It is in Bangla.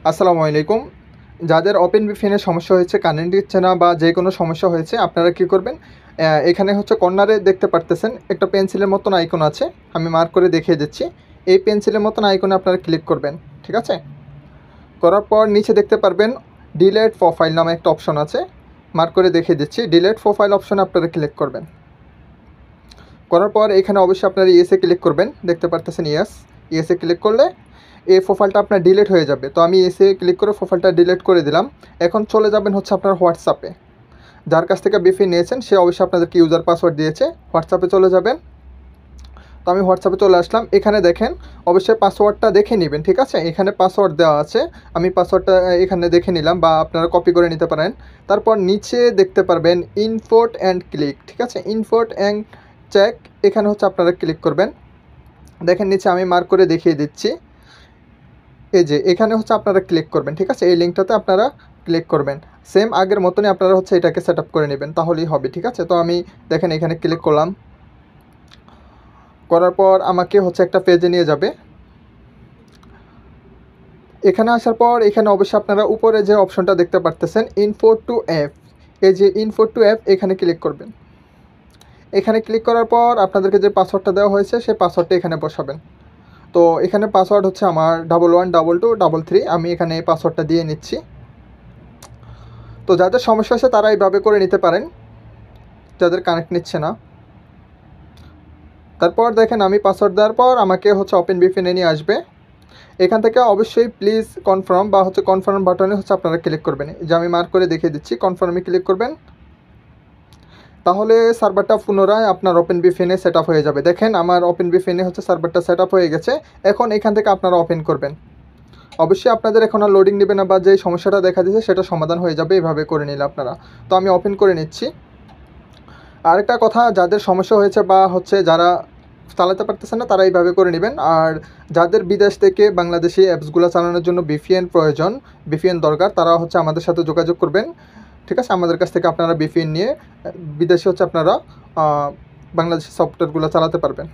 আসসালামু আলাইকুম। যাদের ওপেন ভিপিএনের সমস্যা হয়েছে, কারেন্ট দিচ্ছে না বা যে কোনো সমস্যা হয়েছে, আপনারা কী করবেন? এখানে হচ্ছে কর্নারে দেখতে পারতেছেন একটা পেন্সিলের মতন আইকন আছে। আমি মার্ক করে দেখিয়ে দিচ্ছি। এই পেন্সিলের মতন আইকনে আপনারা ক্লিক করবেন। ঠিক আছে? করার পর নিচে দেখতে পারবেন ডিলিট প্রোফাইল নামে একটা অপশন আছে। মার্ক করে দেখিয়ে দিচ্ছি। ডিলিট প্রোফাইল অপশনে আপনারা ক্লিক করবেন। করার পর এখানে অবশ্যই আপনারা ইয়েসে ক্লিক করবেন। দেখতে পারতেছেন ইয়েসে ক্লিক করলে এই প্রোফাইলটা আপনার ডিলিট হয়ে যাবে। তো আমি এসে ক্লিক করে প্রোফাইলটা ডিলিট করে দিলাম। এখন চলে যাবেন হচ্ছে আপনার হোয়াটসঅ্যাপে। যার কাছ থেকে বিফি নিয়েছেন সে অবশ্যই আপনাদেরকে ইউজার পাসওয়ার্ড দিয়েছে। হোয়াটসঅ্যাপে চলে যাবেন। তো আমি হোয়াটসঅ্যাপে চলে আসলাম। এখানে দেখেন অবশ্যই পাসওয়ার্ডটা দেখে নেবেন। ঠিক আছে? এখানে পাসওয়ার্ড দেওয়া আছে। আমি পাসওয়ার্ডটা এখানে দেখে নিলাম বা আপনারা কপি করে নিতে পারেন। তারপর নিচে দেখতে পারবেন ইনপোর্ট অ্যান্ড ক্লিক। ঠিক আছে? ইনপোর্ট অ্যান্ড চেক এখানে হচ্ছে আপনারা ক্লিক করবেন। দেখেন নিচে আমি মার্ক করে দেখিয়ে দিচ্ছি। এই যে এখানে হচ্ছে আপনারা ক্লিক করবেন। ঠিক আছে? এই লিঙ্কটাতে আপনারা ক্লিক করবেন। সেম আগের মতনই আপনারা হচ্ছে এটাকে সেট আপ করে নেবেন, তাহলেই হবে। ঠিক আছে? তো আমি দেখেন এখানে ক্লিক করলাম। করার পর আমাকে হচ্ছে একটা পেজে নিয়ে যাবে। এখানে আসার পর এখানে অবশ্যই আপনারা উপরে যে অপশনটা দেখতে পারতেছেন ইনফো টু অ্যাপ, এই যে ইনফো টু অ্যাপ এখানে ক্লিক করবেন। এখানে ক্লিক করার পর আপনাদেরকে যে পাসওয়ার্ডটা দেওয়া হয়েছে সেই পাসওয়ার্ডটা এখানে বসাবেন। তো এখানে পাসওয়ার্ড হচ্ছে আমার 112223। আমি এখানে এই পাসওয়ার্ডটা দিয়ে নিচ্ছি। তো যাদের সমস্যা আছে তারা এইভাবে করে নিতে পারেন, যাদের কানেক্ট নিচ্ছে না। তারপর দেখেন আমি পাসওয়ার্ড দেওয়ার পর আমাকে হচ্ছে ওপেন ভিপিএনে নিয়ে আসবে। এখান থেকে অবশ্যই প্লিজ কনফার্ম বা হচ্ছে কনফার্ম বাটনে হচ্ছে আপনারা ক্লিক করবেন। যে আমি মার্ক করে দেখিয়ে দিচ্ছি, কনফার্মে ক্লিক করবেন। তাহলে সার্ভারটা পুনরায় আপনার ওপেন ভিপিএনে সেট আপ হয়ে যাবে। দেখেন আমার ওপেন ভিপিএনে হচ্ছে সার্ভারটা সেট আপ হয়ে গেছে। এখন এখান থেকে আপনারা ওপেন করবেন। অবশ্যই আপনাদের এখন আর লোডিং নেবে না বা যে সমস্যাটা দেখা দিয়েছে সেটা সমাধান হয়ে যাবে এভাবে করে নিলে আপনারা। তো আমি ওপেন করে নিচ্ছি। আরেকটা কথা, যাদের সমস্যা হয়েছে বা হচ্ছে যারা চালাতে পারতেছে না তারা এইভাবে করে নেবেন। আর যাদের বিদেশ থেকে বাংলাদেশি অ্যাপসগুলো চালানোর জন্য ভিপিএন প্রয়োজন, ভিপিএন দরকার, তারা হচ্ছে আমাদের সাথে যোগাযোগ করবেন। ঠিক আছে? আমাদের কাছ থেকে আপনারা ভিপিএন নিয়ে বিদেশে হচ্ছে আপনারা বাংলাদেশি সফটওয়্যারগুলো চালাতে পারবেন।